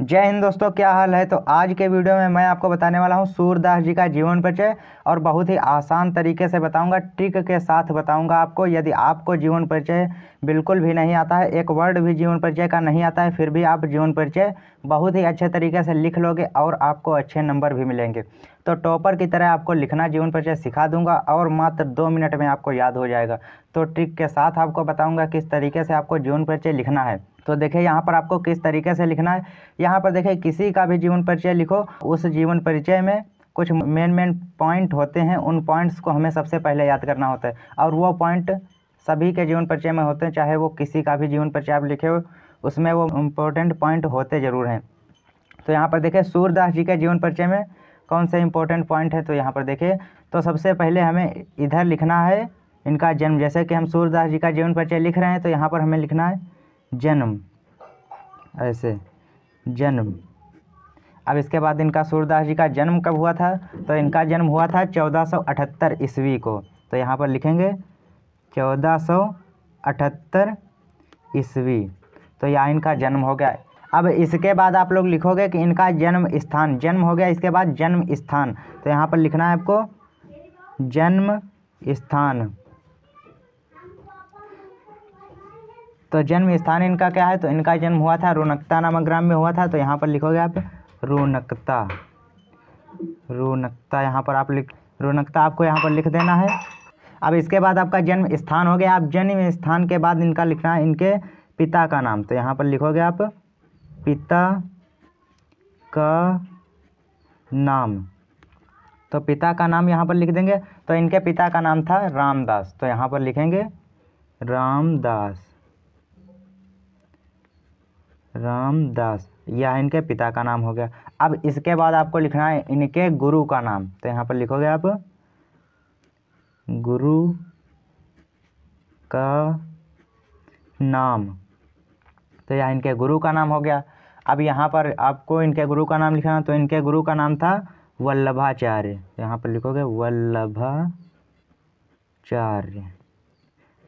जय हिंद दोस्तों, क्या हाल है। तो आज के वीडियो में मैं आपको बताने वाला हूं सूरदास जी का जीवन परिचय और बहुत ही आसान तरीके से बताऊंगा, ट्रिक के साथ बताऊंगा आपको। यदि आपको जीवन परिचय बिल्कुल भी नहीं आता है, एक वर्ड भी जीवन परिचय का नहीं आता है, फिर भी आप जीवन परिचय बहुत ही अच्छे तरीके से लिख लोगे और आपको अच्छे नंबर भी मिलेंगे। तो टॉपर की तरह आपको लिखना जीवन परिचय सिखा दूंगा और मात्र 2 मिनट में आपको याद हो जाएगा। तो ट्रिक के साथ आपको बताऊंगा किस तरीके से आपको जीवन परिचय लिखना है। तो देखिए यहाँ पर आपको किस तरीके से लिखना है। यहाँ पर देखिए किसी का भी जीवन परिचय लिखो, उस जीवन परिचय में कुछ मेन पॉइंट होते हैं, उन पॉइंट्स को हमें सबसे पहले याद करना होता है और वो पॉइंट सभी के जीवन परिचय में होते हैं। चाहे वो किसी का भी जीवन परिचय आप लिखे हो, उसमें वो इम्पोर्टेंट पॉइंट होते ज़रूर हैं। तो यहाँ पर देखिए सूरदास जी के जीवन परिचय में कौन से इम्पोर्टेंट पॉइंट है। तो यहाँ पर देखिए, तो सबसे पहले हमें इधर लिखना है इनका जन्म। जैसे कि हम सूरदास जी का जीवन परिचय लिख रहे हैं तो यहाँ पर हमें लिखना है जन्म, ऐसे जन्म। अब इसके बाद इनका सूरदास जी का जन्म कब हुआ था, तो इनका जन्म हुआ था 1478 ईस्वी को। तो यहाँ पर लिखेंगे 1478 ईस्वी। तो यहाँ इनका जन्म हो गया। अब इसके बाद आप लोग लिखोगे कि इनका जन्म स्थान, जन्म हो गया, इसके बाद जन्म स्थान। तो यहाँ पर लिखना है आपको जन्म स्थान। तो जन्म स्थान इनका क्या है, तो इनका जन्म हुआ था रोनकता नामक ग्राम में हुआ था। तो यहाँ पर लिखोगे आप रोनकता, रोनकता। यहाँ पर आप रोनकता आपको यहाँ पर लिख देना है। अब इसके बाद आपका जन्म स्थान हो गया। आप जन्म स्थान के बाद इनका लिखना है इनके पिता का नाम। तो यहाँ पर लिखोगे आप पिता का नाम। तो पिता का नाम यहाँ पर लिख देंगे। तो इनके पिता का नाम था रामदास। तो यहाँ पर लिखेंगे रामदास, रामदास। यह इनके पिता का नाम हो गया। अब इसके बाद आपको लिखना है इनके गुरु का नाम। तो यहाँ पर लिखोगे आप गुरु का नाम। तो यह इनके गुरु का नाम हो गया। अब यहाँ पर आपको इनके गुरु का नाम लिखना। तो इनके गुरु का नाम था वल्लभाचार्य। यहाँ पर लिखोगे वल्लभाचार्य।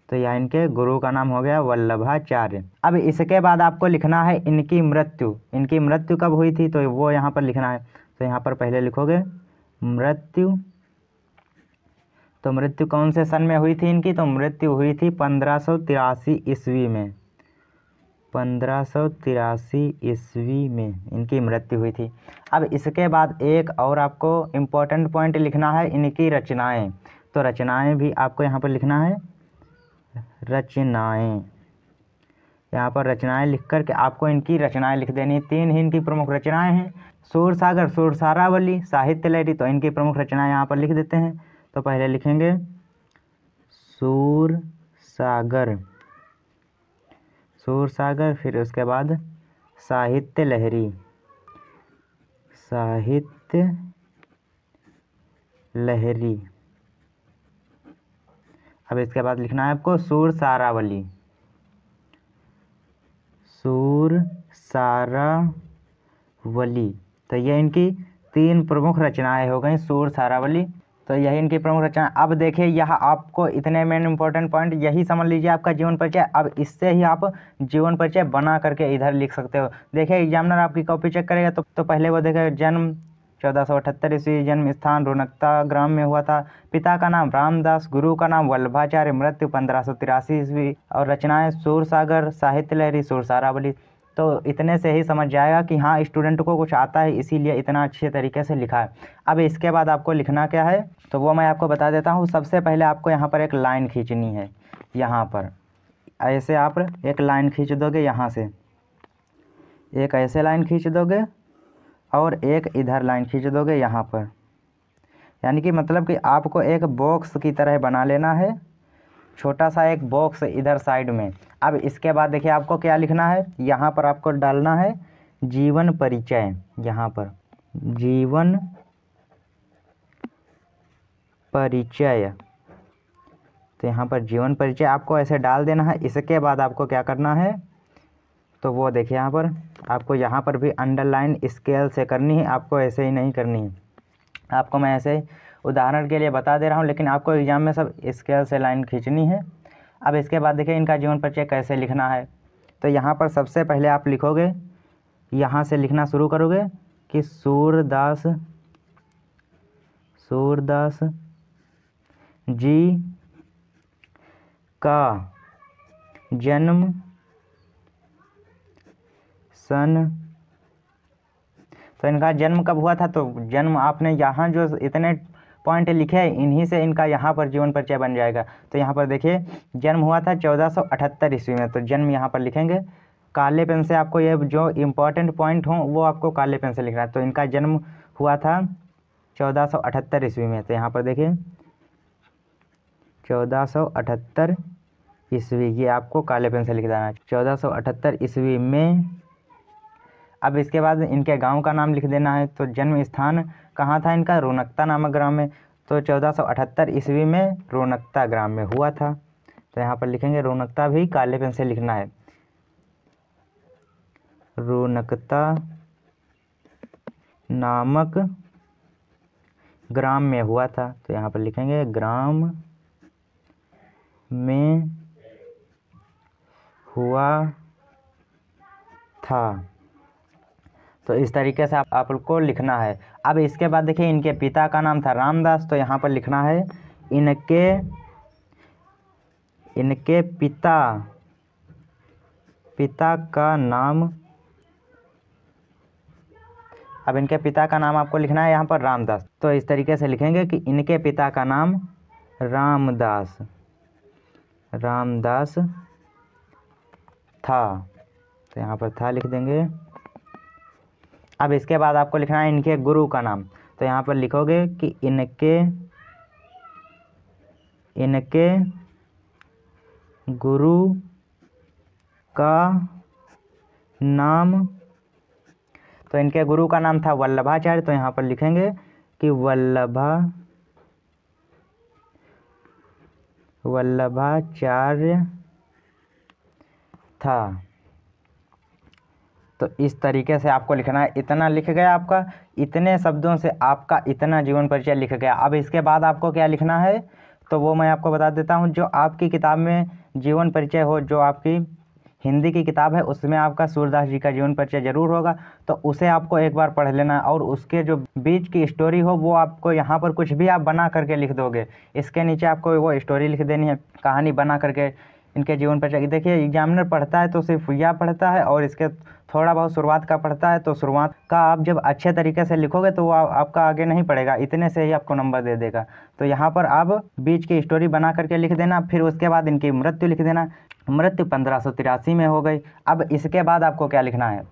तो यह इनके गुरु का नाम हो गया वल्लभाचार्य। अब इसके बाद आपको लिखना है इनकी मृत्यु। इनकी मृत्यु कब हुई थी, तो वो यहाँ पर लिखना है। तो यहाँ पर पहले लिखोगे मृत्यु। तो मृत्यु कौन से सन में हुई थी इनकी, तो मृत्यु हुई थी 1583 ईस्वी में। 1583 ईस्वी में इनकी मृत्यु हुई थी। अब इसके बाद एक और आपको इम्पोर्टेंट पॉइंट लिखना है इनकी रचनाएं। तो रचनाएं भी आपको यहाँ पर लिखना है रचनाएं। यहाँ पर रचनाएं लिख कर के आपको इनकी रचनाएं लिख देनी है। 3 ही इनकी प्रमुख रचनाएं हैं, सूरसागर, सुरसारावली, साहित्य लहरी। तो इनकी प्रमुख रचनाएं यहाँ पर लिख देते हैं। तो पहले लिखेंगे सूरसागर, सूरसागर, फिर उसके बाद साहित्य लहरी, साहित्य लहरी। अब इसके बाद लिखना है आपको सुरसारावली, सुरसारावली। तो ये इनकी 3 प्रमुख रचनाएं हो गई, सुरसारावली। तो यही इनकी प्रमुख रचना। अब देखिए यहाँ आपको इतने मेन इंपॉर्टेंट पॉइंट यही समझ लीजिए आपका जीवन परिचय। अब इससे ही आप जीवन परिचय बना करके इधर लिख सकते हो। देखिए एग्जामिनर आपकी कॉपी चेक करेगा तो पहले वो देखेगा जन्म 1478 ईस्वी, जन्म स्थान रोनकता ग्राम में हुआ था, पिता का नाम रामदास, गुरु का नाम वल्लभाचार्य, मृत्यु 1583 ईस्वी, और रचनाएं सूरसागर, साहित्य लहरी, सुरसारावली। तो इतने से ही समझ जाएगा कि हाँ स्टूडेंट को कुछ आता है, इसीलिए इतना अच्छे तरीके से लिखा है। अब इसके बाद आपको लिखना क्या है, तो वो मैं आपको बता देता हूँ। सबसे पहले आपको यहाँ पर एक लाइन खींचनी है। यहाँ पर ऐसे आप एक लाइन खींच दोगे, यहाँ से एक ऐसे लाइन खींच दोगे और एक इधर लाइन खींच दोगे यहाँ पर। यानी कि मतलब कि आपको एक बॉक्स की तरह बना लेना है, छोटा सा एक बॉक्स इधर साइड में। अब इसके बाद देखिए आपको क्या लिखना है, यहाँ पर आपको डालना है जीवन परिचय। यहाँ पर जीवन परिचय। तो यहाँ पर जीवन परिचय आपको ऐसे डाल देना है। इसके बाद आपको क्या करना है, तो वो देखिए यहाँ पर भी अंडरलाइन स्केल से करनी है, आपको ऐसे ही नहीं करनी है। आपको मैं ऐसे उदाहरण के लिए बता दे रहा हूँ, लेकिन आपको एग्जाम में सब स्केल से लाइन खींचनी है। अब इसके बाद देखिए इनका जीवन परिचय कैसे लिखना है। तो यहाँ पर सबसे पहले आप लिखोगे यहाँ से लिखना शुरू करोगे कि सूरदास जी का जन्म सन, तो इनका जन्म कब हुआ था, तो जन्म आपने यहाँ जो इतने पॉइंट लिखे हैं इन्हीं से इनका यहाँ पर जीवन परिचय बन जाएगा। तो यहाँ पर देखिए जन्म हुआ था 1478 ईस्वी में, तो जन्म यहाँ पर लिखेंगे। काले पेन से आपको ये जो इम्पोर्टेंट पॉइंट हों वो आपको काले पेन से लिखना है। तो इनका जन्म हुआ था 1478 ईस्वी में, तो यहाँ पर देखिए 1478 ईस्वी, ये आपको काले पेन से लिख देना है 1478 ईस्वी में। अब इसके बाद इनके गांव का नाम लिख देना है। तो जन्म स्थान कहाँ था इनका, रोनकता नामक ग्राम में। तो 1478 ईस्वी में रोनकता ग्राम में हुआ था, तो यहाँ पर लिखेंगे रोनकता, भी काले पेन से लिखना है। रोनकता नामक ग्राम में हुआ था, तो यहाँ पर लिखेंगे ग्राम में हुआ था। तो इस तरीके से आप को लिखना है। अब इसके बाद देखिए इनके पिता का नाम था रामदास, तो यहाँ पर लिखना है इनके पिता का नाम। अब इनके पिता का नाम आपको लिखना है यहाँ पर रामदास, तो इस तरीके से लिखेंगे कि इनके पिता का नाम रामदास था, तो यहाँ पर था लिख देंगे। अब इसके बाद आपको लिखना है इनके गुरु का नाम, तो यहाँ पर लिखोगे कि इनके गुरु का नाम, तो इनके गुरु का नाम था वल्लभाचार्य, तो यहाँ पर लिखेंगे कि वल्लभाचार्य था। तो इस तरीके से आपको लिखना है। इतना लिख गया आपका, इतने शब्दों से आपका इतना जीवन परिचय लिख गया। अब इसके बाद आपको क्या लिखना है तो वो मैं आपको बता देता हूँ। जो आपकी किताब में जीवन परिचय हो, जो आपकी हिंदी की किताब है उसमें आपका सूरदास जी का जीवन परिचय जरूर होगा, तो उसे आपको एक बार पढ़ लेना। और उसके जो बीच की स्टोरी हो वो आपको यहाँ पर कुछ भी आप बना करके लिख दोगे, इसके नीचे आपको वो स्टोरी लिख देनी है, कहानी बना करके इनके जीवन परिचय। देखिए एग्जामिनर पढ़ता है तो सिर्फ यह पढ़ता है और इसके थोड़ा बहुत शुरुआत का पढ़ता है, तो शुरुआत का आप जब अच्छे तरीके से लिखोगे तो वो आपका आगे नहीं पड़ेगा, इतने से ही आपको नंबर दे देगा। तो यहाँ पर आप बीच की स्टोरी बना करके लिख देना। फिर उसके बाद इनकी मृत्यु लिख देना, मृत्यु 1583 में हो गई। अब इसके बाद आपको क्या लिखना है,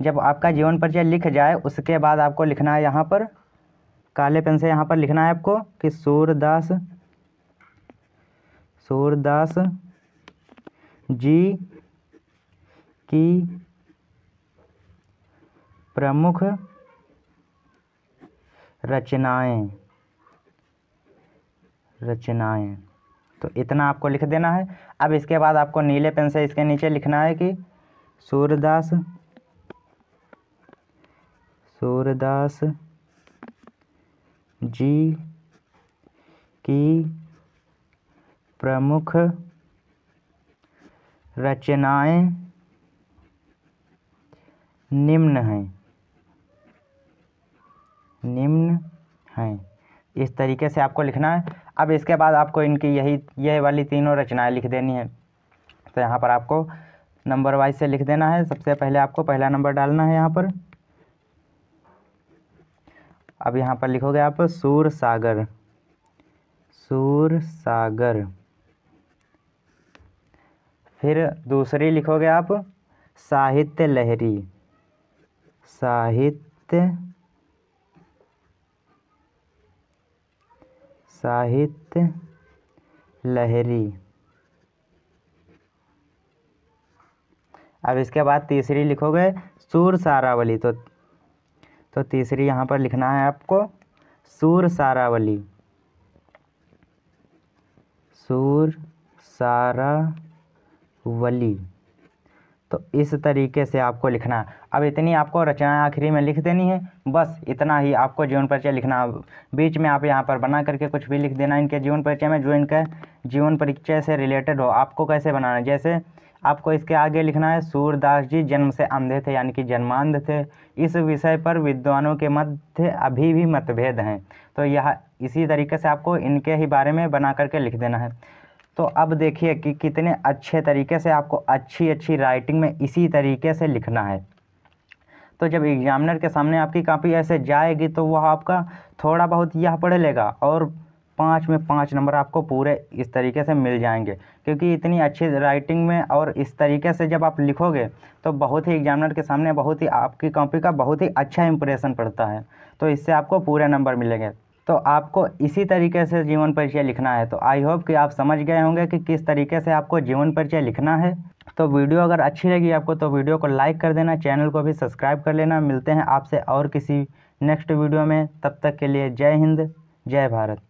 जब आपका जीवन परिचय लिख जाए उसके बाद आपको लिखना है यहाँ पर काले पेन से यहाँ पर लिखना है आपको कि सूरदास जी की प्रमुख रचनाएं। तो इतना आपको लिख देना है। अब इसके बाद आपको नीले पेन से इसके नीचे लिखना है कि सूरदास जी की प्रमुख रचनाएं निम्न हैं। इस तरीके से आपको लिखना है। अब इसके बाद आपको इनकी यह वाली तीनों रचनाएं लिख देनी है। तो यहाँ पर आपको नंबर वाइज से लिख देना है। सबसे पहले आपको पहला नंबर डालना है यहाँ पर। अब यहाँ पर लिखोगे आप सूरसागर। फिर दूसरी लिखोगे आप साहित्य लहरी। अब इसके बाद तीसरी लिखोगे सूरसारावली। तो तीसरी यहाँ पर लिखना है आपको सूरसारावली। तो इस तरीके से आपको लिखना है। अब इतनी आपको रचनाएं आखिरी में लिख देनी है, बस इतना ही आपको जीवन परिचय लिखना। बीच में आप यहाँ पर बना करके कुछ भी लिख देना इनके जीवन परिचय में, जो इनका जीवन परिचय से रिलेटेड हो। आपको कैसे बनाना है, जैसे आपको इसके आगे लिखना है सूरदास जी जन्म से अंधे थे यानी कि जन्मांध थे। इस विषय पर विद्वानों के मध्य अभी भी मतभेद हैं। तो यह इसी तरीके से आपको इनके ही बारे में बना करके लिख देना है। तो अब देखिए कि कितने अच्छे तरीके से आपको अच्छी अच्छी राइटिंग में इसी तरीके से लिखना है। तो जब एग्जामिनर के सामने आपकी कॉपी ऐसे जाएगी तो वह आपका थोड़ा बहुत यह पढ़ लेगा और 5 में 5 नंबर आपको पूरे इस तरीके से मिल जाएंगे, क्योंकि इतनी अच्छी राइटिंग में और इस तरीके से जब आप लिखोगे तो बहुत ही एग्जामिनर के सामने बहुत ही आपकी कॉपी का बहुत ही अच्छा इंप्रेशन पड़ता है। तो इससे आपको पूरे नंबर मिलेंगे। तो आपको इसी तरीके से जीवन परिचय लिखना है। तो आई होप कि आप समझ गए होंगे कि किस तरीके से आपको जीवन परिचय लिखना है। तो वीडियो अगर अच्छी लगी आपको तो वीडियो को लाइक कर देना, चैनल को भी सब्सक्राइब कर लेना। मिलते हैं आपसे और किसी नेक्स्ट वीडियो में, तब तक के लिए जय हिंद, जय भारत।